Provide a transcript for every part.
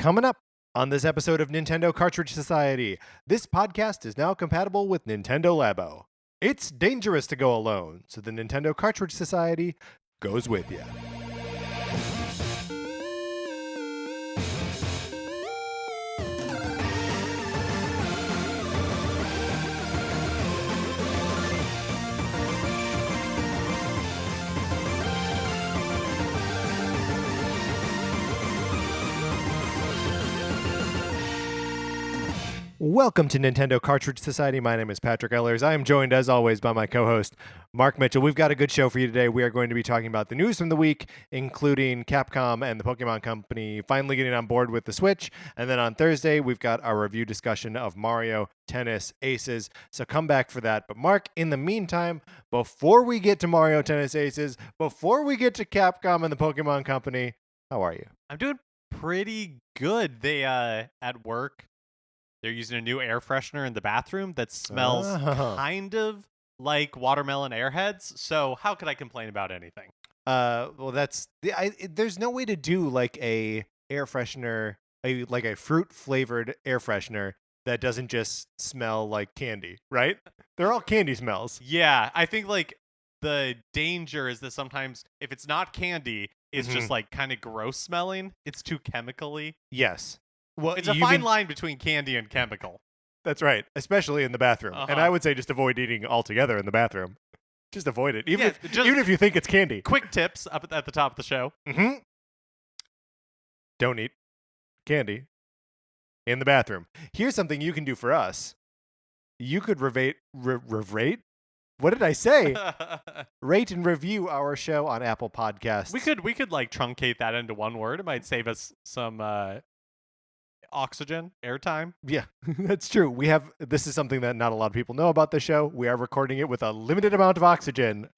Coming up on this episode of Nintendo Cartridge Society, this podcast is now compatible with Nintendo Labo. It's dangerous to go alone, so the Nintendo Cartridge Society goes with you. Welcome to Nintendo Cartridge Society. My name is Patrick Ellers. I am joined, as always, by my co-host, Mark Mitchell. We've got a good show for you today. We are going to be talking about the news from the week, including Capcom and the Pokemon Company finally getting on board with the Switch. And then on Thursday, we've got our review discussion of Mario Tennis Aces. So come back for that. But Mark, in the meantime, before we get to Mario Tennis Aces, before we get to Capcom and the Pokemon Company, how are you? I'm doing pretty good. They, at work, they're using a new air freshener in the bathroom that smells kind of like watermelon Airheads. So how could I complain about anything? Well, there's no way to do like a air freshener, like a fruit flavored air freshener that doesn't just smell like candy, right? They're all candy smells. Yeah, I think like the danger is that sometimes if it's not candy, it's just like kind of gross smelling. It's too chemically. Yes. Well, it's a fine line between candy and chemical. That's right, especially in the bathroom. And I would say just avoid eating altogether in the bathroom. Just avoid it, even if you think it's candy. Quick tips up at the top of the show. Don't eat candy in the bathroom. Here's something you can do for us. You could rate? What did I say? Rate and review our show on Apple Podcasts. We could like truncate that into one word. It might save us some oxygen, airtime. Yeah, that's true. This is something that not a lot of people know about the show. We are recording it with a limited amount of oxygen.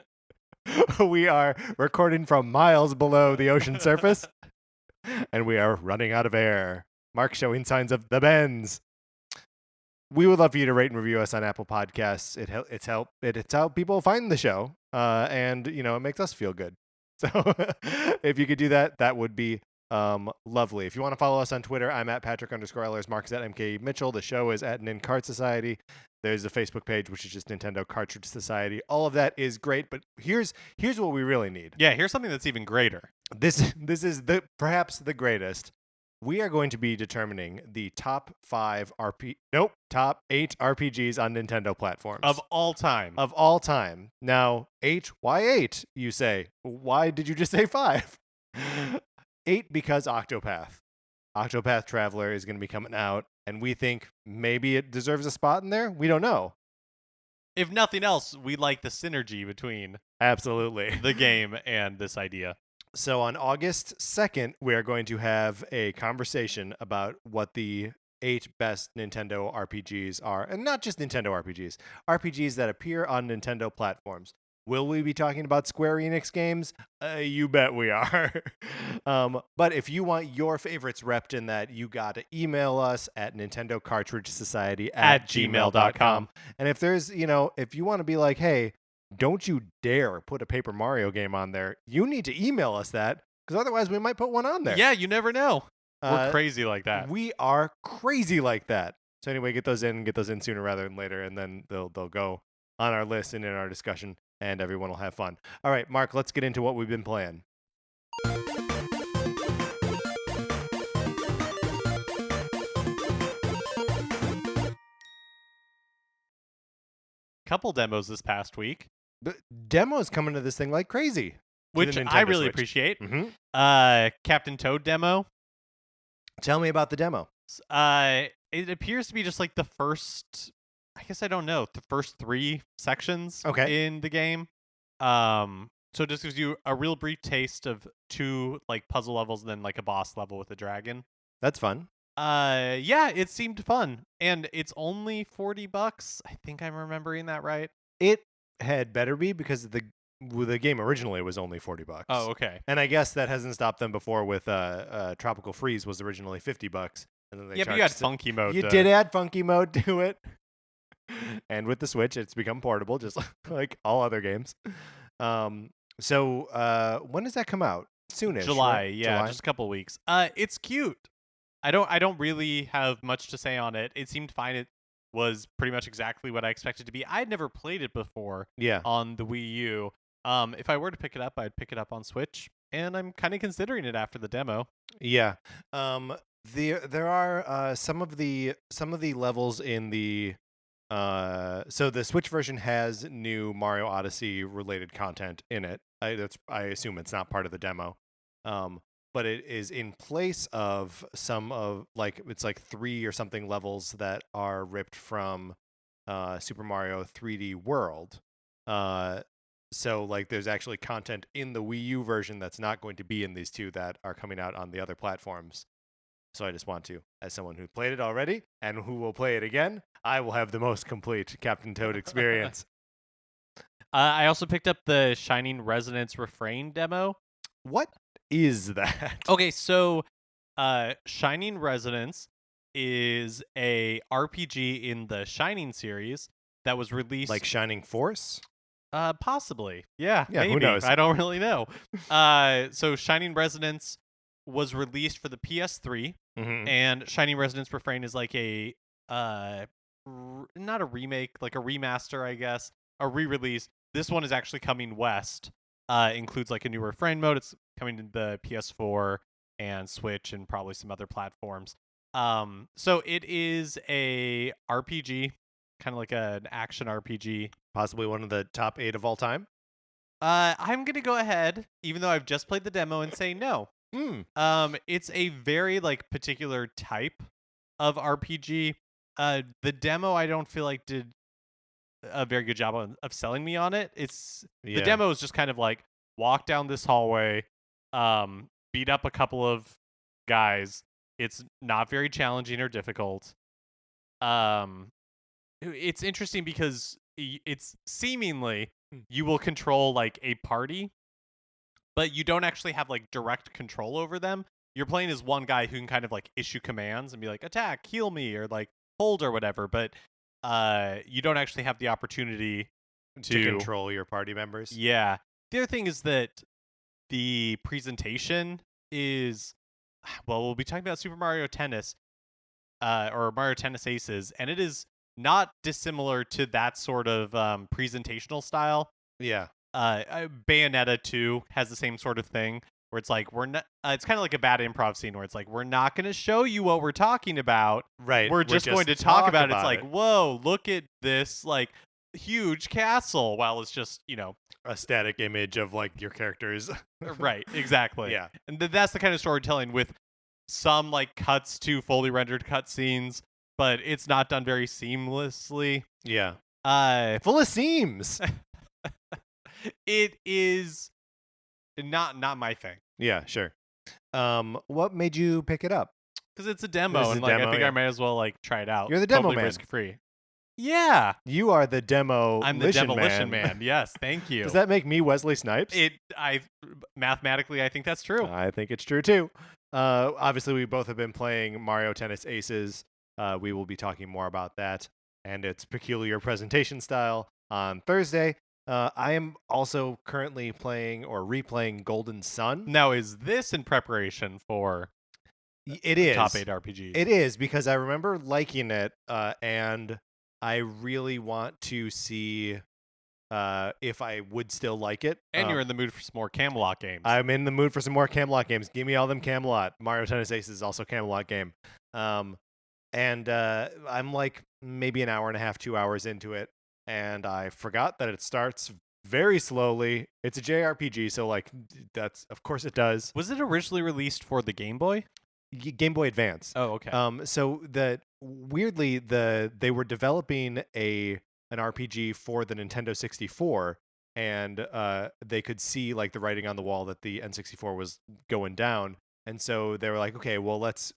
We are recording from miles below the ocean surface, and we are running out of air. Mark showing signs of the bends. We would love for you to rate and review us on Apple Podcasts. It's how people find the show, and it makes us feel good. So if you could do that, that would be lovely. If you want to follow us on Twitter, I'm at Patrick_Ellers. Mark's at MK Mitchell. The show is at Nincart Society. There's a Facebook page, which is just Nintendo Cartridge Society. All of that is great, but here's what we really need. Yeah, here's something that's even greater. This is perhaps the greatest. We are going to be determining the top 8 RPGs on Nintendo platforms. Of all time. Of all time. Now, 8, why 8, you say? Why did you just say 5? 8 because Octopath Traveler is going to be coming out, and we think maybe it deserves a spot in there. We don't know. If nothing else, we like the synergy between absolutely the game and this idea. So on August 2nd, we are going to have a conversation about what the 8 best Nintendo RPGs are, and not just Nintendo RPGs that appear on Nintendo platforms. Will we be talking about Square Enix games? You bet we are. But if you want your favorites repped in that, you got to email us at Nintendo Cartridge Society at gmail.com. And if there's, if you want to be like, hey, don't you dare put a Paper Mario game on there, you need to email us that, because otherwise we might put one on there. Yeah, you never know. We're crazy like that. We are crazy like that. So anyway, get those in sooner rather than later, and then they'll go on our list and in our discussion, and everyone will have fun. All right, Mark, let's get into what we've been playing. Couple demos this past week. The demos coming to this thing like crazy, which I really appreciate. Captain Toad demo. Tell me about the demo. It appears to be just like the first, I guess I don't know, the first 3 sections in the game. So it just gives you a real brief taste of 2 like puzzle levels and then like a boss level with a dragon. That's fun. Yeah, it seemed fun, and it's only $40. I think I'm remembering that right. It had better be, because the game originally was only $40. Oh, okay. And I guess that hasn't stopped them before with Tropical Freeze was originally $50. And then they but you had funky mode. You did add funky mode to it. And with the Switch, it's become portable, just like all other games. So when does that come out? Soonish. July, right? yeah, July? just a couple weeks. It's cute. I don't really have much to say on it. It seemed fine. It was pretty much exactly what I expected to be. I'd never played it before Yeah. on the Wii U. If I were to pick it up, I'd pick it up on Switch, and I'm kind of considering it after the demo. Yeah. There are some of the levels in the so the Switch version has new Mario Odyssey related content in it. I assume it's not part of the demo. But it is in place of some of it's like 3 or something levels that are ripped from Super Mario 3D World. So like there's actually content in the Wii U version that's not going to be in these two that are coming out on the other platforms. So I just want to, as someone who played it already and who will play it again, I will have the most complete Captain Toad experience. I also picked up the Shining Resonance Refrain demo. What is that? Okay, so Shining Resonance is a RPG in the Shining series that was released like Shining Force? Possibly. Yeah, maybe. Who knows? I don't really know. So Shining Resonance was released for the PS3, and Shining Resonance Refrain is like a not a remake, like a remaster, I guess, a re-release. This one is actually coming west. Includes like a new refrain mode. It's coming to the PS4 and Switch and probably some other platforms. So it is a RPG, kind of like an action RPG. Possibly one of the top 8 of all time? I'm gonna go ahead, even though I've just played the demo, and say no. It's a very like particular type of RPG. The demo I don't feel like did a very good job of selling me on it. The demo is just kind of like walk down this hallway, beat up a couple of guys. It's not very challenging or difficult. It's interesting because it's seemingly you will control like a party, but you don't actually have like direct control over them. You're playing as one guy who can kind of like issue commands and be like, attack, heal me, or like hold or whatever, but you don't actually have the opportunity to control your party members. Yeah. The other thing is that the presentation is, well, we'll be talking about Super Mario Tennis, or Mario Tennis Aces, and it is not dissimilar to that sort of presentational style. Yeah. Bayonetta 2 has the same sort of thing where it's like we're not. It's kind of like a bad improv scene where it's like we're not going to show you what we're talking about. Right. We're just going to talk about it. It's like, whoa, look at this like huge castle, while it's just a static image of like your characters. Right. Exactly. Yeah. And that's the kind of storytelling with some like cuts to fully rendered cutscenes, but it's not done very seamlessly. Yeah. Full of seams. It is not my thing. Yeah, sure. What made you pick it up? Because it's a demo, and like I think I might as well like try it out. You're the demo totally man. Risk-free. Yeah. You are the demo. I'm the demolition man. Yes, thank you. Does that make me Wesley Snipes? Mathematically, I think that's true. I think it's true too. Obviously, we both have been playing Mario Tennis Aces. We will be talking more about that and its peculiar presentation style on Thursday. I am also currently playing or replaying Golden Sun. Now, is this in preparation for it is top 8 RPGs? It is, because I remember liking it, and I really want to see if I would still like it. And you're in the mood for some more Camelot games. I'm in the mood for some more Camelot games. Give me all them Camelot. Mario Tennis Aces is also a Camelot game. And I'm like maybe an hour and a half, 2 hours into it, and I forgot that it starts very slowly. It's a JRPG, so like that's of course it does. Was it originally released for the Game Boy? Game Boy Advance. Oh, okay. So weirdly they were developing an RPG for the Nintendo 64, and they could see like the writing on the wall that the N64 was going down, and so they were like, okay, well let's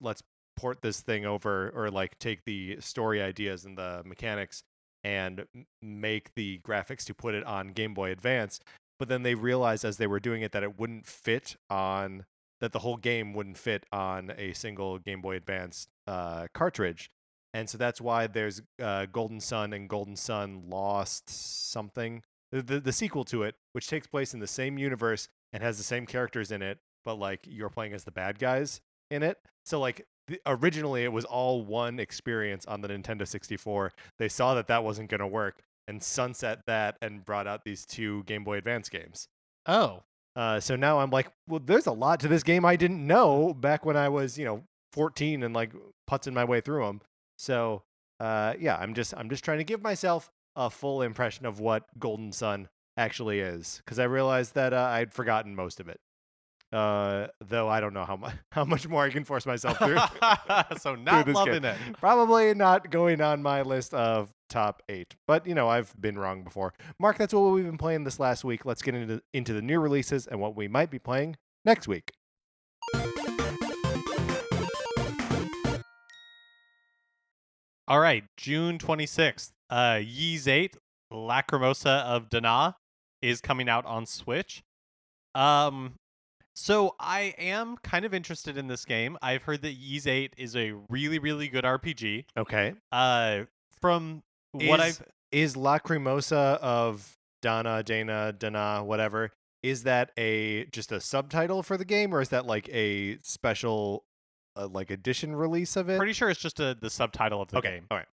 port this thing over, or like take the story ideas and the mechanics and make the graphics to put it on Game Boy Advance. But then they realized as they were doing it that it wouldn't fit on, that the whole game wouldn't fit on a single Game Boy Advance cartridge. And so that's why there's Golden Sun and Golden Sun Lost something, the sequel to it, which takes place in the same universe and has the same characters in it, but like you're playing as the bad guys in it. So like originally it was all one experience on the Nintendo 64. They saw that wasn't going to work and sunset that and brought out these 2 Game Boy Advance games. Oh. So now I'm like, well, there's a lot to this game I didn't know back when I was, 14 and like putzing my way through them. So, yeah, I'm just trying to give myself a full impression of what Golden Sun actually is, because I realized that I'd forgotten most of it. Though I don't know how much more I can force myself through. So not through this loving game. it. Probably not going on my list of top 8. But I've been wrong before. Mark, that's what we've been playing this last week. Let's get into the new releases and what we might be playing next week. All right, June 26th. Ys 8, Lacrimosa of Dana is coming out on Switch. So I am kind of interested in this game. I've heard that Ys 8 is a really, really good RPG. Okay. From what is Lacrimosa of Dana, whatever, is that just a subtitle for the game, or is that like a special like edition release of it? Pretty sure it's just the subtitle of the okay. game. All right.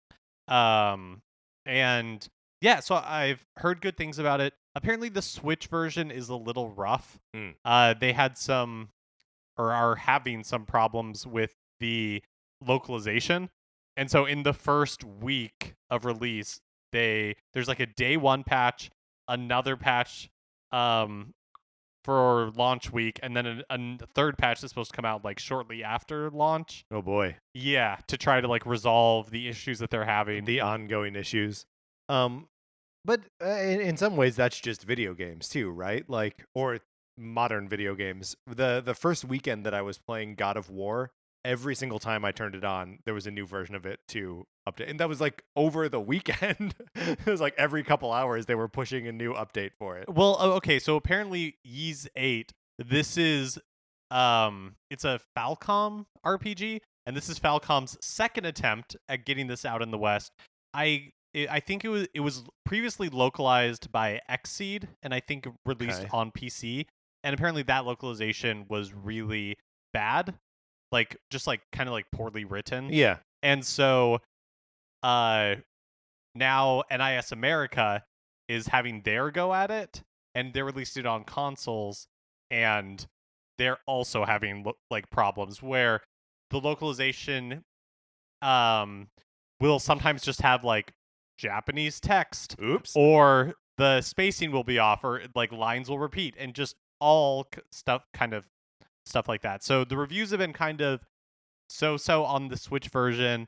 And yeah, so I've heard good things about it. Apparently the Switch version is a little rough. They had some, or are having some problems with the localization. And so in the first week of release, there's like a day 1 patch, another patch for launch week, and then a third patch that's supposed to come out like shortly after launch. Oh boy. Yeah, to try to like resolve the issues that they're having. The ongoing issues. But in some ways that's just video games too, right? Like, or modern video games. The first weekend that I was playing God of War, every single time I turned it on, there was a new version of it to update. And that was like over the weekend. It was like every couple hours they were pushing a new update for it. Well, okay, so apparently Ys 8, this is it's a Falcom RPG, and this is Falcom's second attempt at getting this out in the West. I think it was previously localized by Xseed, and I think released on PC. And apparently that localization was really bad, like just like kind of like poorly written. Yeah. And so, now NIS America is having their go at it, and they released it on consoles, and they're also having like problems where the localization will sometimes just have like Japanese text. Oops. Or the spacing will be off, or like lines will repeat, and just all stuff like that. So the reviews have been kind of so on the Switch version,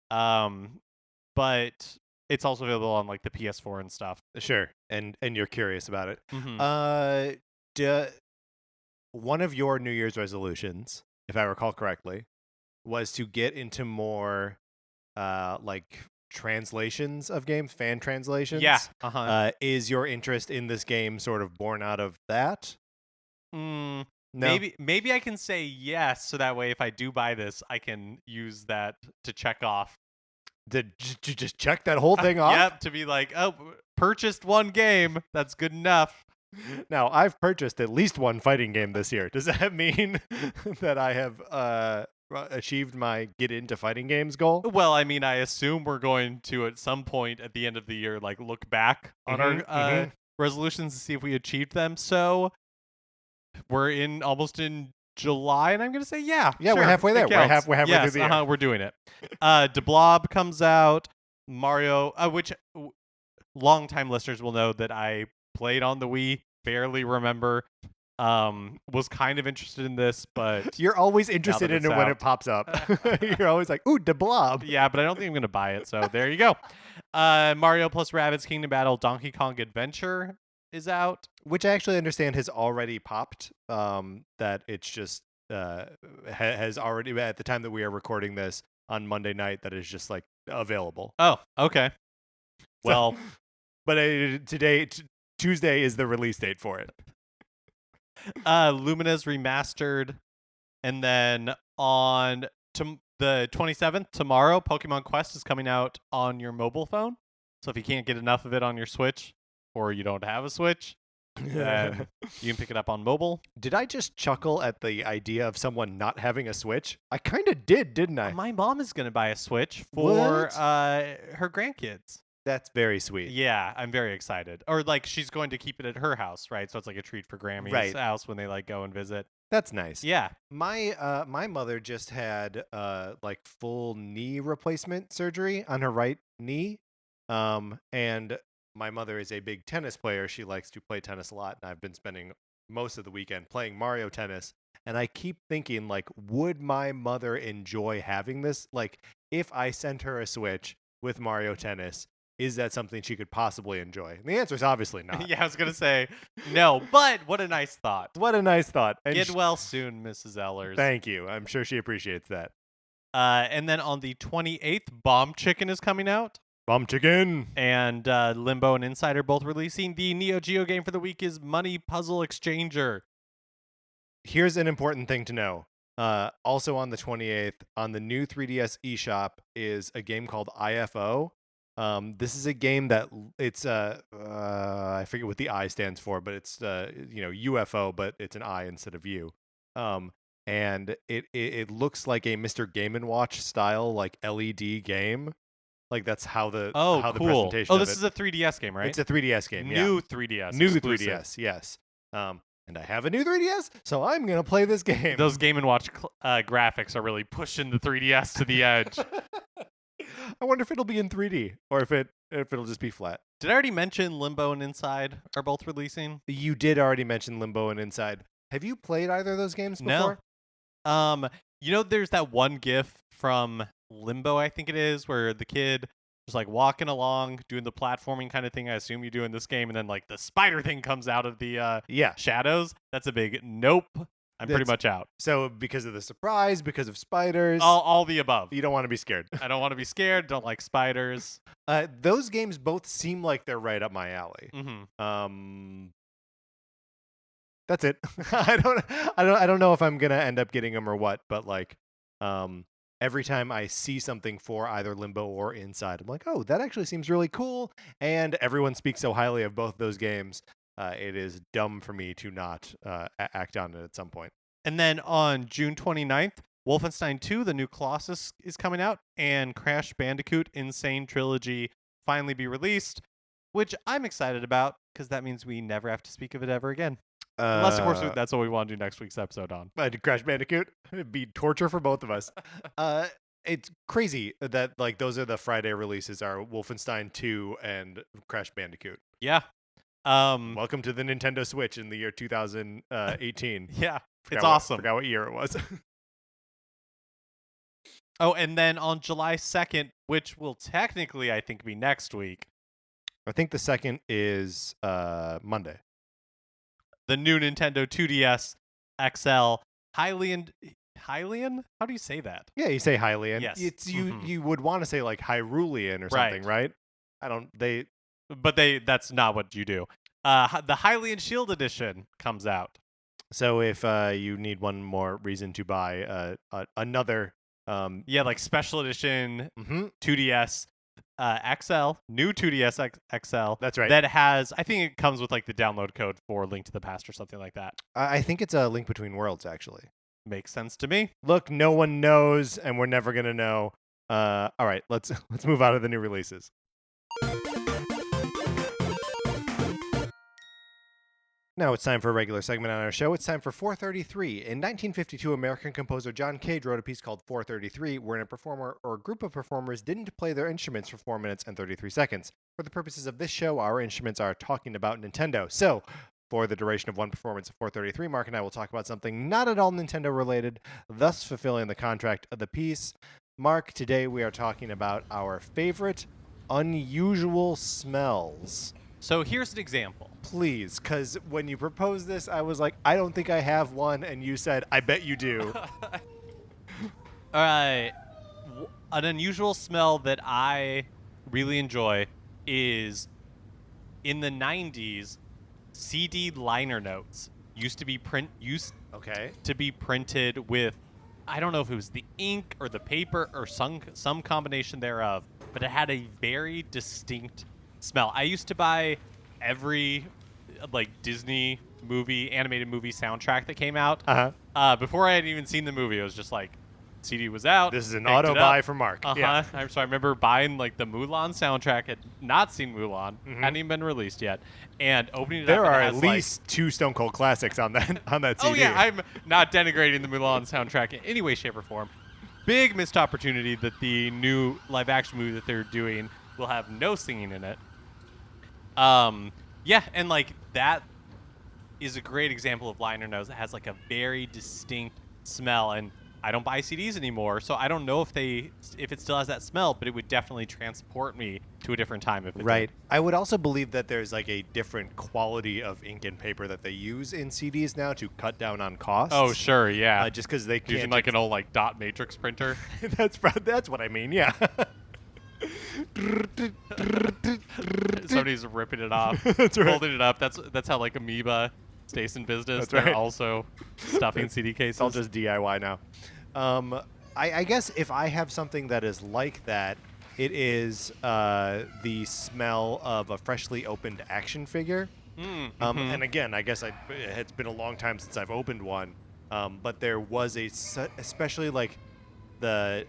but it's also available on like the PS4 and stuff. Sure. And you're curious about it. Mm-hmm. One of your New Year's resolutions, if I recall correctly, was to get into more like translations of games, fan translations. Yeah. Is your interest in this game sort of born out of that? No. Maybe I can say yes, so that way if I do buy this, I can use that to check off. Did you just check that whole thing off? Yep, to be like, oh, purchased one game. That's good enough. Now, I've purchased at least one fighting game this year. Does that mean that I have achieved my get into fighting games goal? Well, I mean, I assume we're going to at some point at the end of the year like look back on our resolutions to see if we achieved them. So we're almost in July, and I'm gonna say yeah, sure, we're halfway there. We're halfway through the year. We're doing it. De Blob comes out. Mario, which longtime listeners will know that I played on the Wii. Barely remember. Was kind of interested in this, but you're always interested in it when it pops up. You're always like, ooh, De Blob. Yeah, but I don't think I'm gonna buy it. So there you go. Mario plus Rabbids Kingdom Battle Donkey Kong Adventure is out, which I actually understand has already popped. That it's just has already, at the time that we are recording this on Monday night, that is just like available. Oh, okay. Well, but Tuesday is the release date for it. Lumina's remastered, and then on the 27th, tomorrow, Pokemon Quest is coming out on your mobile phone. So if you can't get enough of it on your Switch, or you don't have a Switch, then you can pick it up on mobile. Did I just chuckle at the idea of someone not having a Switch? I kind of did, didn't I? My mom is going to buy a Switch for her grandkids. That's very sweet. Yeah, I'm very excited. Or like she's going to keep it at her house, right? So it's like a treat for Grammy's house when they like go and visit. That's nice. Yeah. My mother just had like full knee replacement surgery on her right knee. And my mother is a big tennis player. She likes to play tennis a lot, and I've been spending most of the weekend playing Mario Tennis. And I keep thinking, like, would my mother enjoy having this? Like, if I sent her a Switch with Mario Tennis, is that something she could possibly enjoy? And the answer is obviously not. Yeah, I was going to say no, but what a nice thought. What a nice thought. And get well soon, Mrs. Ellers. Thank you. I'm sure she appreciates that. And then on the 28th, Bomb Chicken is coming out. Bomb Chicken. And Limbo and Inside are both releasing. The Neo Geo game for the week is Money Puzzle Exchanger. Here's an important thing to know. Also on the 28th, on the new 3DS eShop is a game called IFO. This is a game that it's I forget what the I stands for, but it's UFO, but it's an I instead of U. And it looks like a Mr. Game & Watch style like LED game. Like that's how the cool. The presentation. Oh, this is a 3DS game, right? It's a 3DS game. New 3DS. New exclusive. 3DS. Yes. And I have a new 3DS, so I'm gonna play this game. Those Game & Watch graphics are really pushing the 3DS to the edge. I wonder if it'll be in 3D or if it'll just be flat. Did I already mention Limbo and Inside are both releasing? You did already mention Limbo and Inside. Have you played either of those games before? No. There's that one GIF from Limbo, I think it is, where the kid just like walking along, doing the platforming kind of thing I assume you do in this game, and then like the spider thing comes out of the shadows. That's a big nope. I'm pretty much out. So because of the surprise, because of spiders. All the above. You don't want to be scared. I don't want to be scared. Don't like spiders. Those games both seem like they're right up my alley. Mm-hmm. That's it. I don't know if I'm gonna end up getting them or what, but like, every time I see something for either Limbo or Inside, I'm like, oh, that actually seems really cool. And everyone speaks so highly of both those games. It is dumb for me to not act on it at some point. And then on June 29th, Wolfenstein 2, the new Colossus, is coming out, and Crash Bandicoot Insane Trilogy finally be released, which I'm excited about because that means we never have to speak of it ever again. Unless, of course, that's what we want to do next week's episode on. Crash Bandicoot. It'd be torture for both of us. It's crazy that like those are the Friday releases are Wolfenstein 2 and Crash Bandicoot. Yeah. Welcome to the Nintendo Switch in the year 2018. Yeah, it's awesome. Forgot what year it was. Oh, and then on July 2nd, which will technically, I think, be next week. I think the second is Monday. The new Nintendo 2DS XL Hylian. How do you say that? Yeah, you say Hylian. Yes. It's you would want to say like Hyrulean or something, right? But that's not what you do. The Hylian Shield Edition comes out. So if you need one more reason to buy another like special edition 2DS XL, new 2DS XL. That's right. That has, I think it comes with like the download code for Link to the Past or something like that. I think it's a Link Between Worlds, actually. Makes sense to me. Look, no one knows, and we're never gonna know. All right, let's move out of the new releases. Now it's time for a regular segment on our show. It's time for 433. In 1952, American composer John Cage wrote a piece called 433, wherein a performer or a group of performers didn't play their instruments for 4 minutes and 33 seconds. For the purposes of this show, our instruments are talking about Nintendo. So, for the duration of one performance of 433, Mark and I will talk about something not at all Nintendo related, thus fulfilling the contract of the piece. Mark, today we are talking about our favorite unusual smells. So here's an example. Please, because when you proposed this, I was like, I don't think I have one, and you said, I bet you do. All right. An unusual smell that I really enjoy is in the 90s, CD liner notes used to be printed with, I don't know if it was the ink or the paper or some combination thereof, but it had a very distinct smell. I used to buy every like Disney animated movie soundtrack that came out. Uh-huh. Before I had even seen the movie, it was just like, CD was out. This is an auto buy for Mark. Yeah. So I remember buying like the Mulan soundtrack. Had not seen Mulan, hadn't even been released yet, and opening it there up. There are at least 2 Stone Cold classics on that CD. Oh yeah, I'm not denigrating the Mulan soundtrack in any way, shape, or form. Big missed opportunity that the new live action movie that they're doing will have no singing in it. Yeah, and like that is a great example of liner notes that has like a very distinct smell, and I don't buy CDs anymore, so I don't know if it still has that smell, but it would definitely transport me to a different time if it did. I would also believe that there's like a different quality of ink and paper that they use in CDs now to cut down on costs. Oh sure, yeah. Just because they can't using like an old like dot matrix printer. that's what I mean. Yeah. Somebody's ripping it off, That's right. holding it up. That's how like Amoeba stays in business. That's They're right. also stuffing CD cases. It's all just DIY now. I guess if I have something that is like that, it is the smell of a freshly opened action figure. And again, I guess it's been a long time since I've opened one, but there was especially like the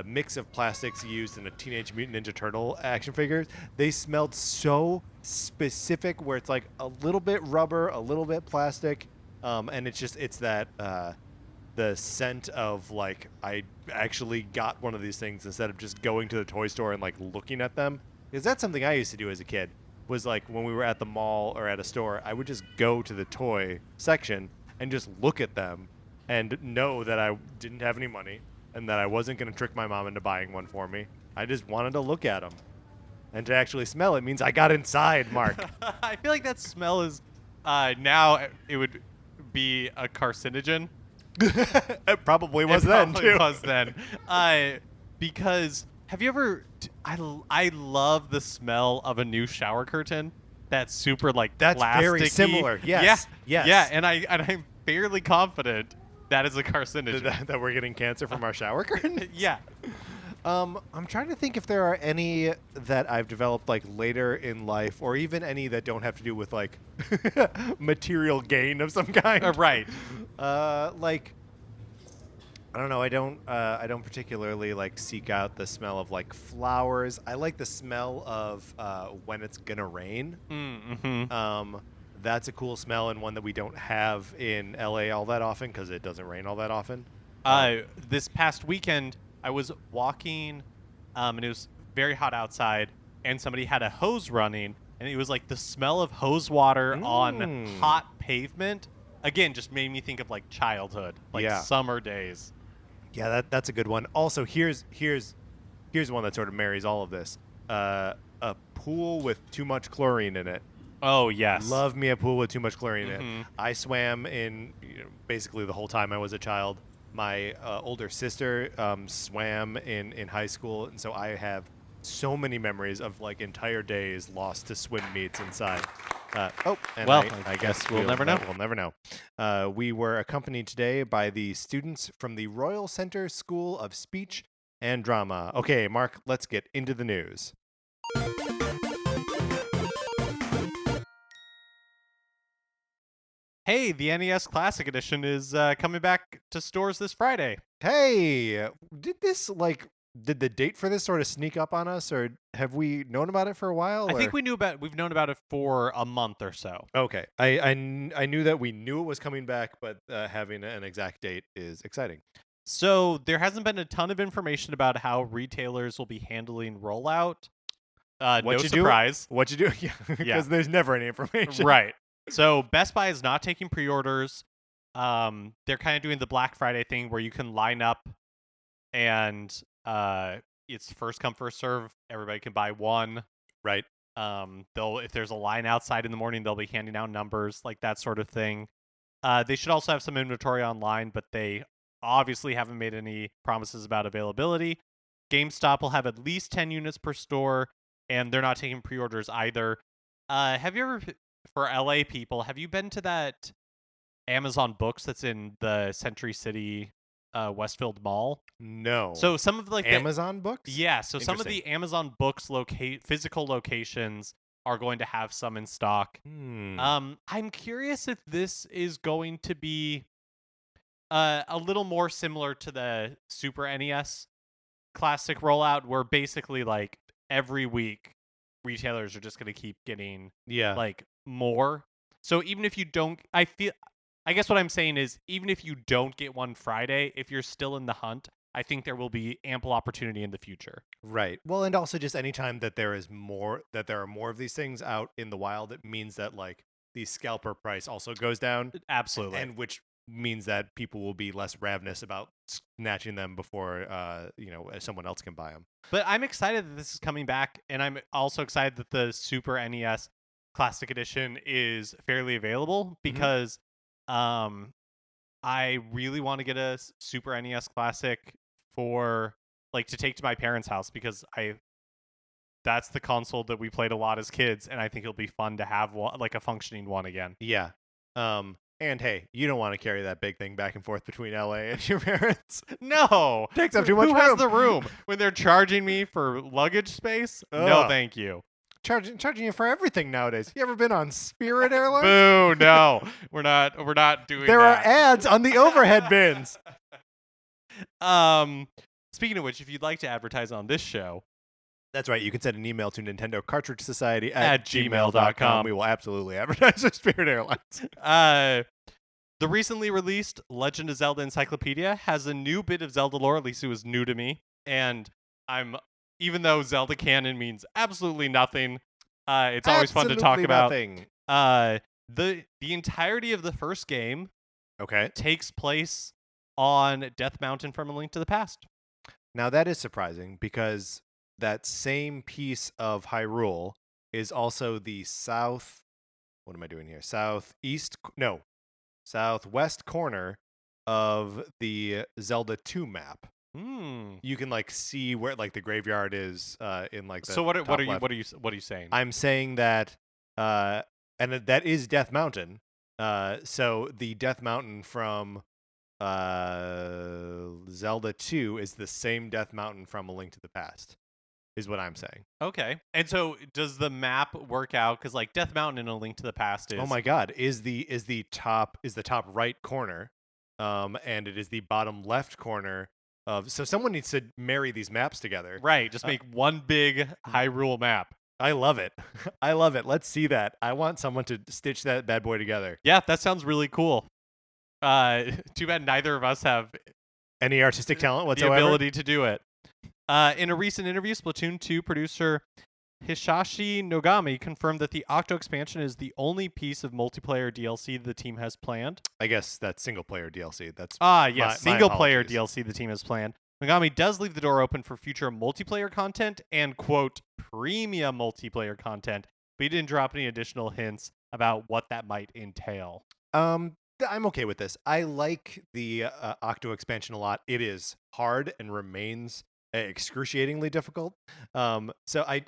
mix of plastics used in a Teenage Mutant Ninja Turtle action figures. They smelled so specific, where it's like a little bit rubber, a little bit plastic, and it's that the scent of like I actually got one of these things instead of just going to the toy store and like looking at them. Because that's something I used to do as a kid. Was like when we were at the mall or at a store, I would just go to the toy section and just look at them and know that I didn't have any money and that I wasn't going to trick my mom into buying one for me. I just wanted to look at them. And to actually smell it means I got inside, Mark. I feel like that smell is now it would be a carcinogen. It probably was it then, probably too. was then. Because have you ever... I love the smell of a new shower curtain. That's super like That's very plasticky. similar. Yes. Yeah. Yes. Yeah, and I'm fairly confident that is a carcinogen. that we're getting cancer from our shower curtain? Yeah. I'm trying to think if there are any that I've developed like later in life, or even any that don't have to do with like material gain of some kind. Right. Like I don't know. I don't particularly like seek out the smell of like flowers. I like the smell of when it's gonna rain. That's a cool smell, and one that we don't have in LA all that often because it doesn't rain all that often. This past weekend, I was walking, and it was very hot outside, and somebody had a hose running, and it was like the smell of hose water on hot pavement. Again, just made me think of like childhood, like summer days. Yeah, that's a good one. Also, here's one that sort of marries all of this. A pool with too much chlorine in it. Oh, yes. Love me a pool with too much chlorine in it. I swam in basically the whole time I was a child. My older sister swam in high school, and so I have so many memories of like entire days lost to swim meets inside. I guess we'll never know. We'll never know. We were accompanied today by the students from the Royal Center School of Speech and Drama. Okay, Mark, let's get into the news. Hey, the NES Classic Edition is coming back to stores this Friday. Hey, did the date for this sort of sneak up on us, or have we known about it for a while? I think we've known about it for a month or so. Okay. I knew that we knew it was coming back, but having an exact date is exciting. So there hasn't been a ton of information about how retailers will be handling rollout. No surprise. What you do? Yeah, because there's never any information. Right. So Best Buy is not taking pre-orders. They're kind of doing the Black Friday thing where you can line up and it's first come first serve. Everybody can buy one. Right. If there's a line outside in the morning, they'll be handing out numbers, like that sort of thing. They should also have some inventory online, but they obviously haven't made any promises about availability. GameStop will have at least 10 units per store, and they're not taking pre-orders either. Have you ever, for LA people, have you been to that Amazon Books that's in the Century City Westfield Mall? No. So some of like Amazon Books? Yeah, so some of the Amazon Books physical locations are going to have some in stock. Hmm. I'm curious if this is going to be a little more similar to the Super NES classic rollout, where basically like every week retailers are just going to keep getting like more. So even if you don't, I guess what I'm saying is, even if you don't get one Friday, if you're still in the hunt, I think there will be ample opportunity in the future. Right. Well, and also just anytime that there are more of these things out in the wild, it means that like the scalper price also goes down. Absolutely. And which means that people will be less ravenous about snatching them before someone else can buy them. But I'm excited that this is coming back, and I'm also excited that the Super NES Classic Edition is fairly available, because I really want to get a Super NES Classic for like to take to my parents' house, because that's the console that we played a lot as kids, and I think it'll be fun to have one, like a functioning one again. Yeah. And hey, you don't want to carry that big thing back and forth between LA and your parents. No, takes up too much room. Who has the room when they're charging me for luggage space? Ugh. No, thank you. Charging you for everything nowadays. You ever been on Spirit Airlines? Boo! No, we're not doing. There are ads on the overhead bins. Speaking of which, if you'd like to advertise on this show, that's right. You can send an email to Nintendo Cartridge Society at gmail.com. We will absolutely advertise with Spirit Airlines. The recently released Legend of Zelda Encyclopedia has a new bit of Zelda lore. At least it was new to me, and even though Zelda canon means absolutely nothing, it's always fun to talk about. The entirety of the first game takes place on Death Mountain from A Link to the Past. Now that is surprising, because that same piece of Hyrule is also the southwest corner of the Zelda 2 map. You can like see where like the graveyard is in like the So what are you saying? I'm saying that and that is Death Mountain. So the Death Mountain from Zelda 2 is the same Death Mountain from A Link to the Past, is what I'm saying. Okay. And so does the map work out? Because like Death Mountain in A Link to the Past is, oh my god, is the top right corner, and it is the bottom left corner of. So someone needs to marry these maps together. Right. Just make one big Hyrule map. I love it. I love it. Let's see that. I want someone to stitch that bad boy together. Yeah, that sounds really cool. Too bad neither of us have any artistic talent whatsoever. The ability to do it. In a recent interview, Splatoon 2 producer Hisashi Nogami confirmed that the Octo expansion is the only piece of multiplayer DLC the team has planned. I guess that's single-player DLC. That's yes, single-player DLC the team has planned. Nogami does leave the door open for future multiplayer content and, quote, premium multiplayer content, but he didn't drop any additional hints about what that might entail. I'm okay with this. I like the Octo expansion a lot. It is hard and remains excruciatingly difficult. So I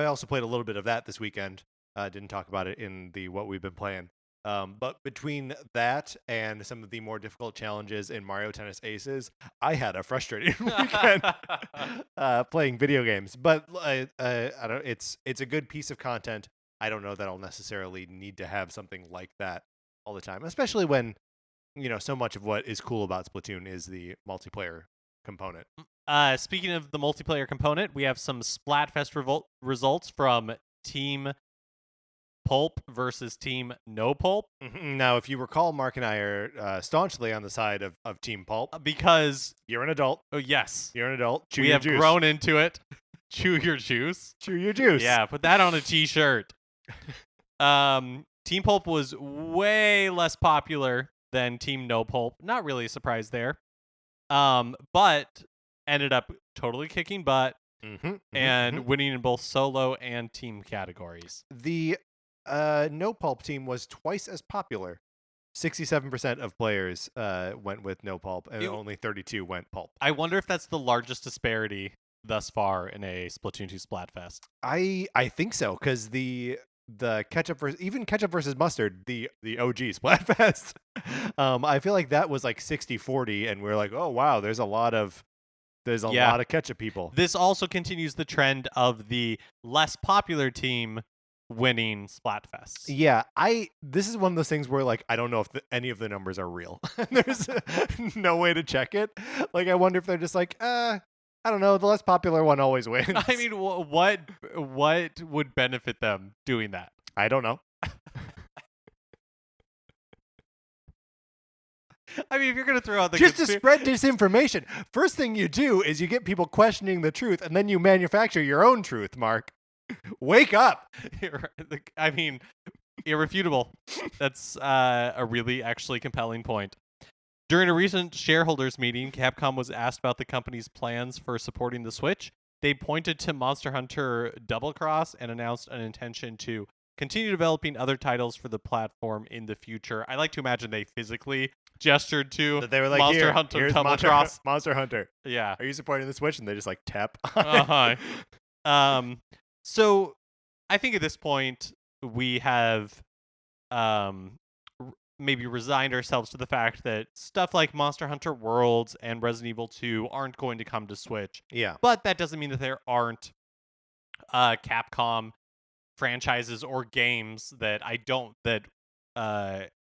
also played a little bit of that this weekend. Didn't talk about it in the what we've been playing. But between that and some of the more difficult challenges in Mario Tennis Aces, I had a frustrating weekend playing video games. But I don't. It's a good piece of content. I don't know that I'll necessarily need to have something like that all the time, especially when so much of what is cool about Splatoon is the multiplayer component. Speaking of the multiplayer component, we have some Splatfest results from Team Pulp versus Team No Pulp. Now, if you recall, Mark and I are staunchly on the side of Team Pulp. Because you're an adult. Oh, yes. You're an adult. We have grown into it. Chew your juice. Chew your juice. Yeah, put that on a t-shirt. Team Pulp was way less popular than Team No Pulp. Not really a surprise there. But ended up totally kicking butt and winning in both solo and team categories. The No Pulp team was twice as popular. 67% of players went with No Pulp, and only 32 went Pulp. I wonder if that's the largest disparity thus far in a Splatoon 2 Splatfest. I think so, because the ketchup versus mustard, the OG Splatfest. I feel like that was like 60-40, and we're like, oh wow, there's a lot of ketchup people. This also continues the trend of the less popular team winning Splatfests. Yeah, this is one of those things where like I don't know if any of the numbers are real. There's no way to check it. Like I wonder if they're just like, I don't know, the less popular one always wins. I mean, what would benefit them doing that? I don't know. I mean, if you're going to throw out the just to spread disinformation, first thing you do is you get people questioning the truth, and then you manufacture your own truth, Mark. Wake up. I mean, irrefutable. That's a really actually compelling point. During a recent shareholders meeting, Capcom was asked about the company's plans for supporting the Switch. They pointed to Monster Hunter Double Cross and announced an intention to continue developing other titles for the platform in the future. I like to imagine they physically gestured to they were like, Monster Hunter Double Cross. Monster Hunter. Yeah. Are you supporting the Switch? And they just like tap. So I think at this point we have maybe resigned ourselves to the fact that stuff like Monster Hunter Worlds and Resident Evil 2 aren't going to come to Switch. Yeah. But that doesn't mean that there aren't Capcom franchises or games that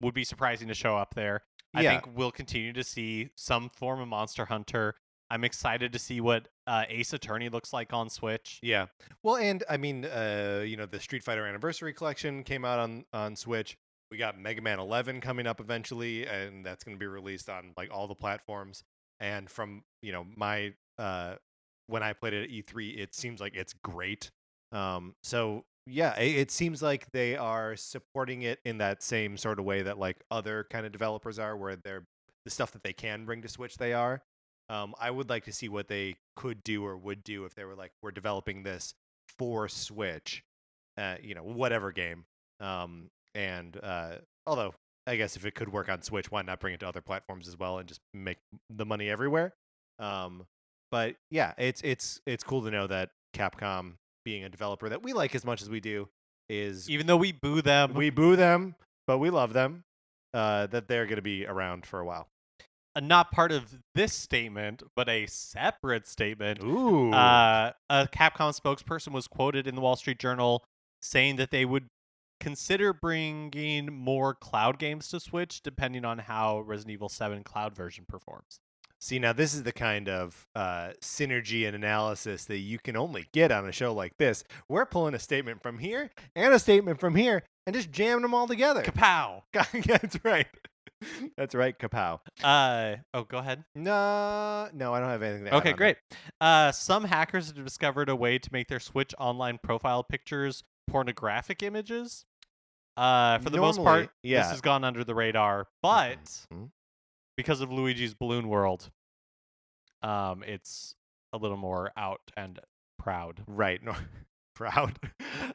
would be surprising to show up there. I think we'll continue to see some form of Monster Hunter. I'm excited to see what Ace Attorney looks like on Switch. Yeah. Well, and I mean, the Street Fighter Anniversary Collection came out on Switch. We got Mega Man 11 coming up eventually, and that's going to be released on like all the platforms. And from my when I played it at E3, it seems like it's great. So yeah, it seems like they are supporting it in that same sort of way that like other kind of developers are, where they're the stuff that they can bring to Switch they are. I would like to see what they could do or would do if they were like, we're developing this for Switch, whatever game. Although I guess if it could work on Switch, why not bring it to other platforms as well and just make the money everywhere? But yeah, it's cool to know that Capcom, being a developer that we like as much as we do, is, even though we boo them, but we love them, that they're going to be around for a while. Not part of this statement, but a separate statement. Ooh. A Capcom spokesperson was quoted in the Wall Street Journal saying that they would consider bringing more cloud games to Switch, depending on how Resident Evil 7 cloud version performs. See, now this is the kind of synergy and analysis that you can only get on a show like this. We're pulling a statement from here and a statement from here and just jamming them all together. Kapow! That's right. That's right, kapow. Go ahead. No, I don't have anything to add. Okay, great. Some hackers have discovered a way to make their Switch online profile pictures pornographic images. For the most part, this has gone under the radar, but because of Luigi's Balloon World, it's a little more out and proud. Right. Proud.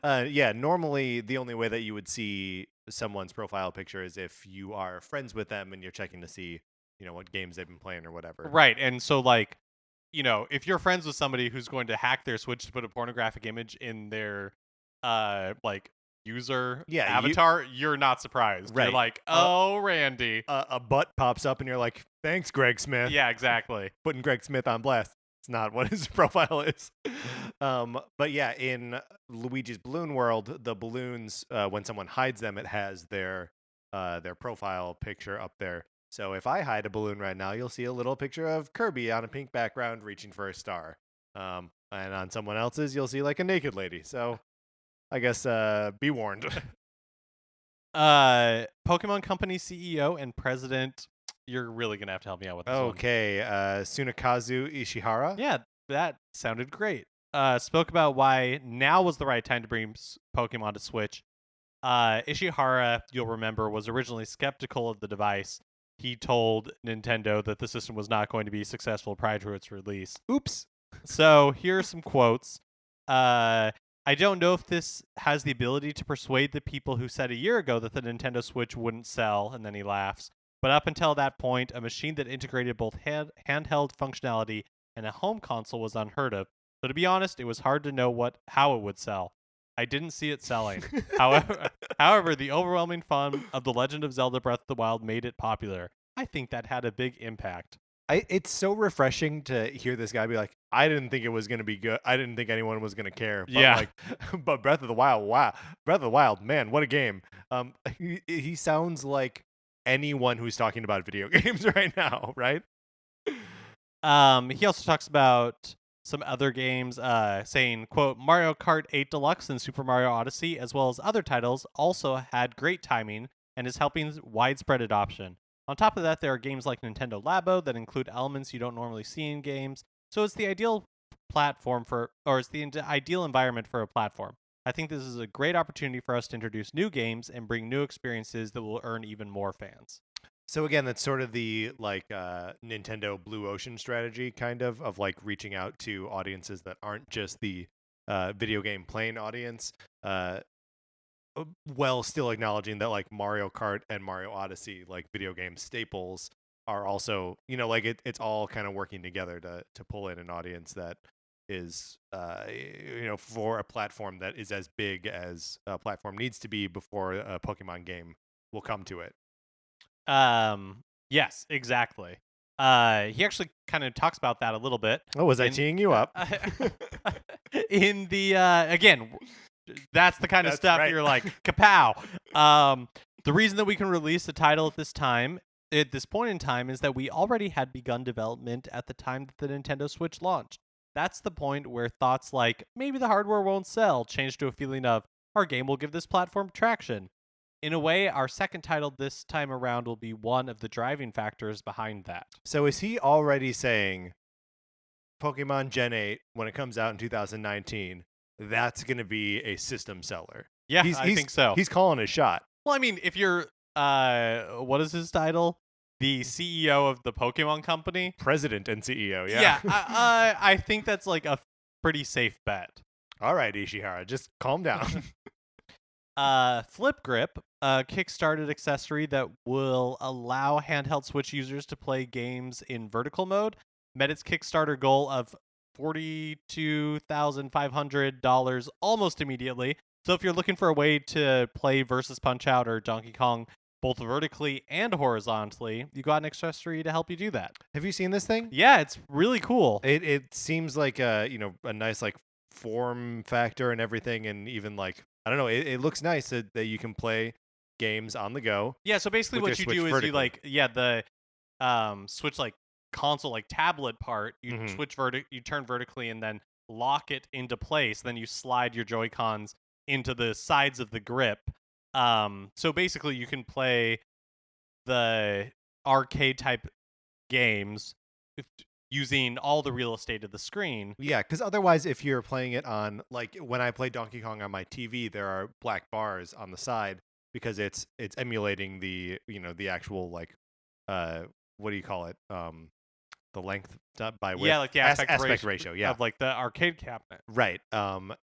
Yeah, normally the only way that you would see someone's profile picture is if you are friends with them and you're checking to see, what games they've been playing or whatever. Right. And so like, if you're friends with somebody who's going to hack their Switch to put a pornographic image in their user avatar, you're not surprised. Right. You're like, oh, Randy. A butt pops up and you're like, thanks, Greg Smith. Yeah, exactly. Putting Greg Smith on blast. It's not what his profile is. But yeah, in Luigi's Balloon World, the balloons, when someone hides them, it has their profile picture up there. So if I hide a balloon right now, you'll see a little picture of Kirby on a pink background reaching for a star. And on someone else's, you'll see like a naked lady. So I guess be warned. Pokemon Company CEO and president. You're really going to have to help me out with this one. Okay, Tsunekazu Ishihara. Yeah, that sounded great. Spoke about why now was the right time to bring Pokemon to Switch. Ishihara, you'll remember, was originally skeptical of the device. He told Nintendo that the system was not going to be successful prior to its release. Oops. So here are some quotes. I don't know if this has the ability to persuade the people who said a year ago that the Nintendo Switch wouldn't sell, and then he laughs. But up until that point, a machine that integrated both handheld functionality and a home console was unheard of. So to be honest, it was hard to know how it would sell. I didn't see it selling. However, the overwhelming fun of The Legend of Zelda Breath of the Wild made it popular. I think that had a big impact. It's so refreshing to hear this guy be like, I didn't think it was going to be good. I didn't think anyone was going to care. But Yeah. like, but Breath of the Wild, wow. Breath of the Wild, man, what a game. He sounds like anyone who's talking about video games right now, right? He also talks about some other games, saying, quote, Mario Kart 8 Deluxe and Super Mario Odyssey, as well as other titles, also had great timing and is helping widespread adoption. On top of that, there are games like Nintendo Labo that include elements you don't normally see in games, so it's the ideal ideal environment for a platform. I think this is a great opportunity for us to introduce new games and bring new experiences that will earn even more fans. So again, that's sort of the like Nintendo Blue Ocean strategy, kind of like reaching out to audiences that aren't just the video game playing audience, while still acknowledging that like Mario Kart and Mario Odyssey, like video game staples, are also, like it's all kind of working together to pull in an audience that is for a platform that is as big as a platform needs to be before a Pokemon game will come to it. Yes, exactly. He actually kind of talks about that a little bit. Oh, was I teeing you up? In the again, that's the kind of stuff right. you're like, kapow. The reason that we can release the title at this point in time, is that we already had begun development at the time that the Nintendo Switch launched. That's the point where thoughts like, maybe the hardware won't sell, change to a feeling of, our game will give this platform traction. In a way, our second title this time around will be one of the driving factors behind that. So is he already saying Pokemon Gen 8, when it comes out in 2019, that's going to be a system seller? Yeah, I think so. He's calling a shot. Well, I mean, if you're, what is his title? The CEO of the Pokemon company? President and CEO, yeah. Yeah, I think that's like a pretty safe bet. All right, Ishihara, just calm down. Flip Grip, a Kickstarted accessory that will allow handheld Switch users to play games in vertical mode, met its Kickstarter goal of $42,500 almost immediately. So if you're looking for a way to play Versus Punch-Out or Donkey Kong both vertically and horizontally, you got an accessory to help you do that. Have you seen this thing? Yeah, it's really cool. It seems like a nice like form factor and everything, and even like, I don't know, it looks nice that you can play games on the go. Yeah, so basically what you do is vertically. the Switch like console like tablet part, you Mm-hmm. you turn vertically and then lock it into place, then you slide your Joy-Cons into the sides of the grip. So basically you can play the arcade type games using all the real estate of the screen. Yeah, because otherwise, if you're playing it on, like when I play Donkey Kong on my TV, there are black bars on the side because it's emulating the the actual like what do you call it, the length by width. Yeah, like the aspect ratio. Yeah, of like the arcade cabinet. right.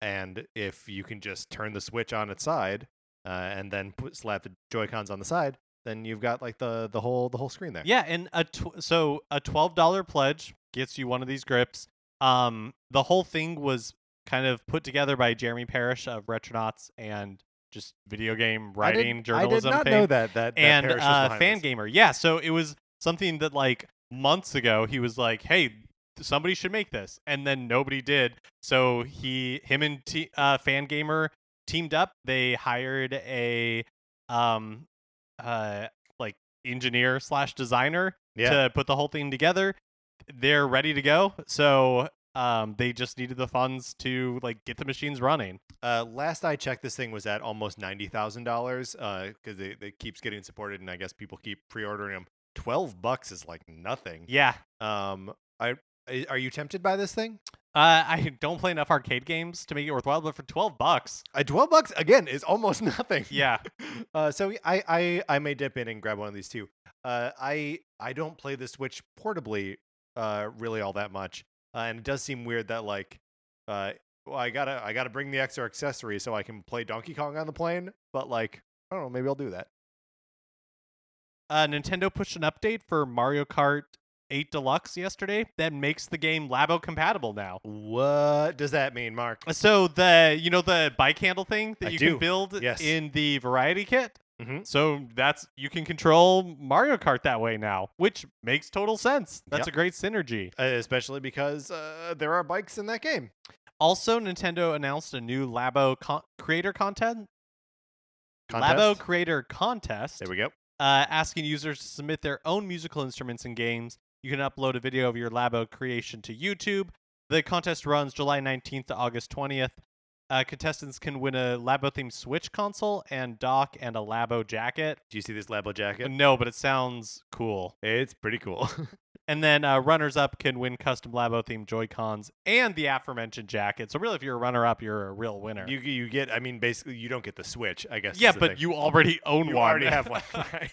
And if you can just turn the Switch on its side and then slap the Joy-Cons on the side, then you've got like the whole screen there. Yeah, and so a $12 pledge gets you one of these grips. The whole thing was kind of put together by Jeremy Parrish of Retronauts and just video game writing journalism. I did not fame. know that And Parrish was behind Fan this. Gamer. Yeah, so it was something that like months ago he was like, "Hey, somebody should make this," and then nobody did. So him and Fan Gamer teamed up. They hired a like engineer / designer to put the whole thing together. They're ready to go. So they just needed the funds to like get the machines running. Last I checked, this thing was at almost $90,000 because it keeps getting supported, and I guess people keep pre-ordering them. $12 is like nothing. Yeah. Are you tempted by this thing? I don't play enough arcade games to make it worthwhile, but for $12, $12 again is almost nothing. Yeah. So I may dip in and grab one of these too. I don't play the Switch portably really all that much, and it does seem weird that like well, I gotta bring the extra accessory so I can play Donkey Kong on the plane. But like, I don't know, maybe I'll do that. Nintendo pushed an update for Mario Kart 8 Deluxe yesterday that makes the game Labo compatible now. What does that mean, Mark? So the bike handle thing that you can build Yes. in the variety kit? Mm-hmm. So you can control Mario Kart that way now, which makes total sense. That's a great synergy. Especially because there are bikes in that game. Also, Nintendo announced a new Labo creator contest. Contest? Labo creator contest. There we go. Asking users to submit their own musical instruments and games. You can upload a video of your Labo creation to YouTube. The contest runs July 19th to August 20th. Contestants can win a Labo-themed Switch console and dock and a Labo jacket. Do you see this Labo jacket? No, but it sounds cool. It's pretty cool. And then runners-up can win custom Labo-themed Joy-Cons and the aforementioned jacket. So really, if you're a runner-up, you're a real winner. You get, I mean, basically, you don't get the Switch, I guess. Yeah, but you already own one. You already have one, right?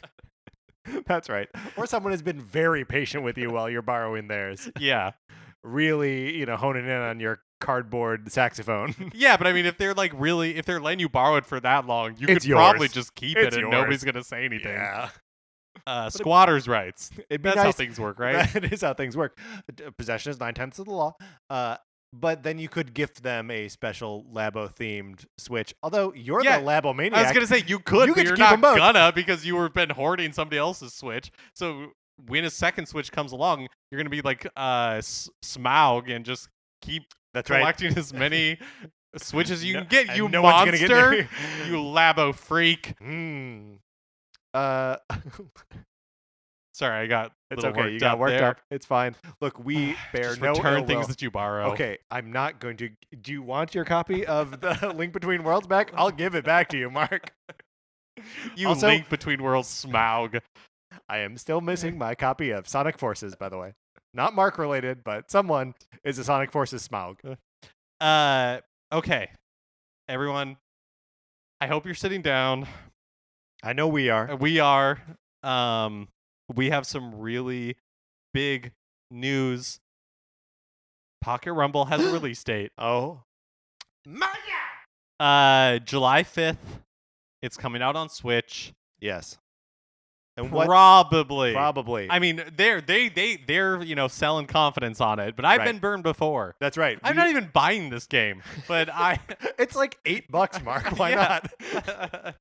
That's right. Or someone has been very patient with you while you're borrowing theirs. Yeah. Really, honing in on your cardboard saxophone. Yeah, but I mean, if they're letting you borrow it for that long, you It's could probably yours. just keep It's it and yours. nobody's going to say anything. Yeah. Squatters' rights. It'd be That's nice. how things work, right? That is how things work. Possession is 9/10 of the law. But then you could gift them a special Labo-themed Switch. Although you're the Labo maniac. I was going to say, you could, but get to you're keep 'em not both. gonna because you were been hoarding somebody else's Switch. So when a second Switch comes along, you're going to be like Smaug and just keep That's right. collecting as many Switches as you can get, you no one's gonna get monster. near You Labo freak. Sorry, I got It's little okay. worked You got up worked there. up. It's fine. Look, we bear Just no return ill things will. that you borrow. Okay, I'm not going to. Do you want your copy of the Link Between Worlds back? I'll give it back to you, Mark. You Also- Link Between Worlds Smaug. I am still missing my copy of Sonic Forces, by the way. Not Mark related, but someone is a Sonic Forces Smaug. Okay. Everyone, I hope you're sitting down. I know we are. We are. We have some really big news. Pocket Rumble has a release date. Oh. July 5th. It's coming out on Switch. Yes. And Probably. I mean, they're selling confidence on it, but I've been burned before. That's right. I'm not even buying this game, but It's like $8, Mark. Why not?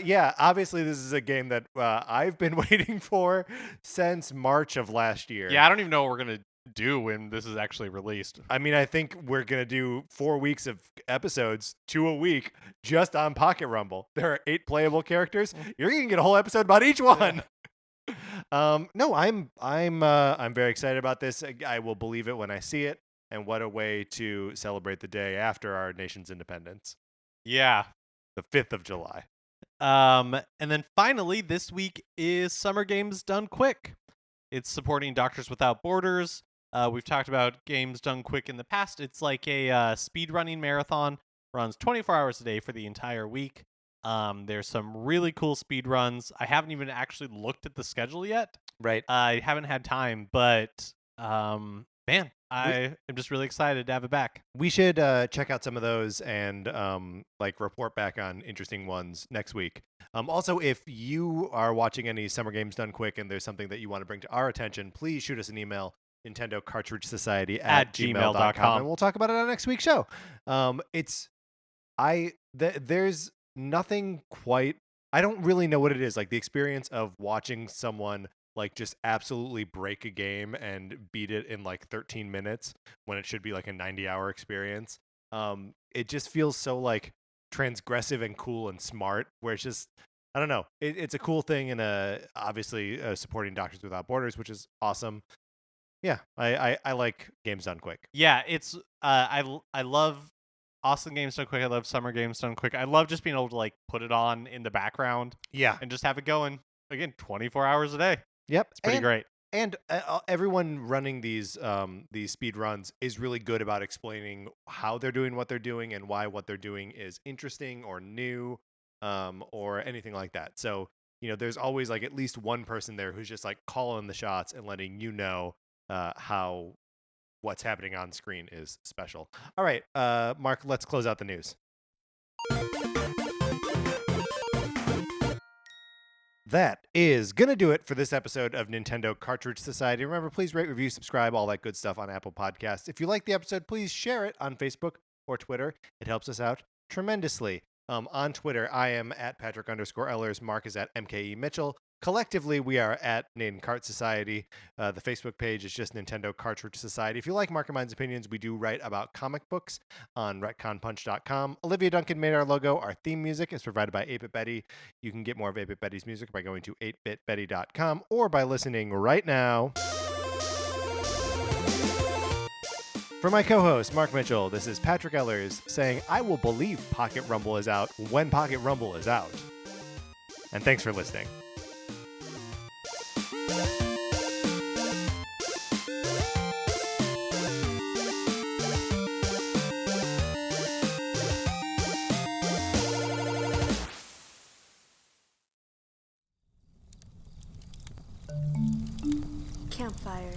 Yeah, obviously this is a game that I've been waiting for since March of last year. Yeah, I don't even know what we're going to do when this is actually released. I mean, I think we're going to do 4 weeks of episodes, 2 a week, just on Pocket Rumble. There are 8 playable characters. You're going to get a whole episode about each one. No, I'm very excited about this. I will believe it when I see it. And what a way to celebrate the day after our nation's independence. Yeah. The 5th of July. And then finally, this week is Summer Games Done Quick. It's supporting Doctors Without Borders. We've talked about Games Done Quick in the past. It's like a speedrunning marathon. Runs 24 hours a day for the entire week. There's some really cool speed runs. I haven't even actually looked at the schedule yet. Right. I haven't had time, but man, I am just really excited to have it back. We should check out some of those and report back on interesting ones next week. Also, if you are watching any Summer Games Done Quick and there's something that you want to bring to our attention, please shoot us an email, Nintendo Cartridge Society at gmail.com, and we'll talk about it on next week's show. There's nothing quite. I don't really know what it is. Like the experience of watching someone like just absolutely break a game and beat it in like 13 minutes when it should be like a 90-hour experience. It just feels so like transgressive and cool and smart, where it's just, I don't know. It's a cool thing, and obviously supporting Doctors Without Borders, which is awesome. Yeah, I like Games Done Quick. Yeah, it's I love awesome Games Done Quick. I love Summer Games Done Quick. I love just being able to like put it on in the background. Yeah, and just have it going again 24 hours a day. Yep, it's pretty great. And everyone running these speed runs is really good about explaining how they're doing what they're doing and why what they're doing is interesting or new, or anything like that. So there's always like at least one person there who's just like calling the shots and letting you know how what's happening on screen is special. All right, Mark, let's close out the news. That is going to do it for this episode of Nintendo Cartridge Society. Remember, please rate, review, subscribe, all that good stuff on Apple Podcasts. If you like the episode, please share it on Facebook or Twitter. It helps us out tremendously. On Twitter, I am at Patrick_Ellers. Mark is at MKE Mitchell. Collectively, we are at Naden Cart Society. The Facebook page is just Nintendo Cartridge Society. If you like Mark and Mine's opinions, we do write about comic books on retconpunch.com. Olivia Duncan made our logo. Our theme music is provided by 8-Bit Betty. You can get more of 8-Bit Betty's music by going to 8bitbetty.com or by listening right now. For my co-host, Mark Mitchell, this is Patrick Ellers saying, I will believe Pocket Rumble is out when Pocket Rumble is out. And thanks for listening. Campfire.